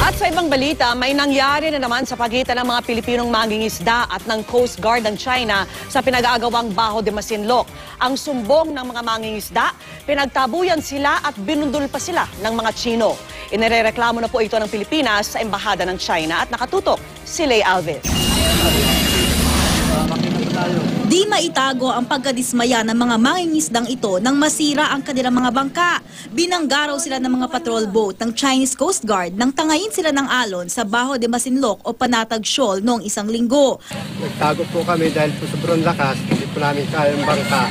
At sa ibang balita, may nangyari na naman sa pagitan ng mga Pilipinong mangingisda at ng Coast Guard ng China sa pinag-aagawang Baho de Masinloc. Ang sumbong ng mga mangingisda, pinagtabuyan sila at binundol pa sila ng mga Chino. Inirereklamo na po ito ng Pilipinas sa Embahada ng China at nakatutok si Lay Alves. Di maitago ang pagkadismaya ng mga mangingisdang ito nang masira ang kanilang mga bangka. Binanggaraw sila ng mga patrol boat ng Chinese Coast Guard nang tangayin sila ng alon sa Baho de Masinloc o Panatag Shoal noong isang linggo. Nagtago po kami dahil po sobrang lakas, hindi po namin kaya ang bangka.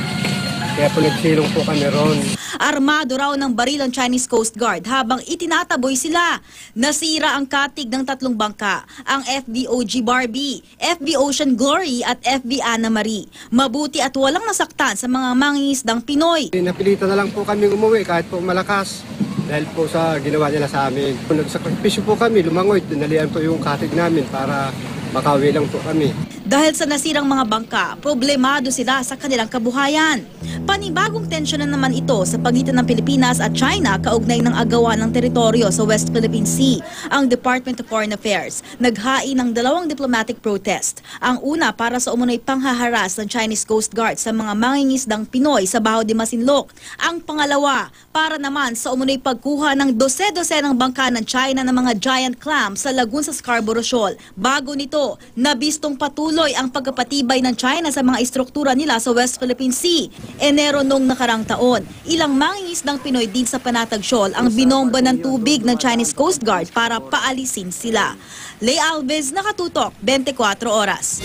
Kaya po nagsilong po kami ron. Armado raw ng baril ang Chinese Coast Guard habang itinataboy sila. Nasira ang katig ng 3 bangka, ang FBOG Barbie, FB Ocean Glory at FB Anna Marie. Mabuti at walang nasaktan sa mga mangingisdang Pinoy. Napilitan na lang po kami umuwi kahit po malakas dahil po sa ginawa nila sa amin. Nagsakripisyo po kami, lumangoy, dinalian po yung katig namin para makauwi lang po kami. Dahil sa nasirang mga bangka, problemado sila sa kanilang kabuhayan. Panibagong tensyon na naman ito sa pagitan ng Pilipinas at China kaugnay ng agawan ng teritoryo sa West Philippine Sea. Ang Department of Foreign Affairs naghain ng 2 diplomatic protest. Ang una para sa umunoy panghaharas ng Chinese Coast Guard sa mga mangingisdang Pinoy sa Baho de Masinloc. Ang pangalawa para naman sa umunoy pagkuha ng 12 ng bangka ng China ng mga giant clams sa lagoon sa Scarborough Shoal. Bago nito, nabistong patuloy ang pagkapatibay ng China sa mga istruktura nila sa West Philippine Sea. Enero nung nakarang taon, ilang mangingisdang Pinoy din sa Panatag Shoal ang binomba ng tubig ng Chinese Coast Guard para paalisin sila. Lay Alves, nakatutok, 24 oras.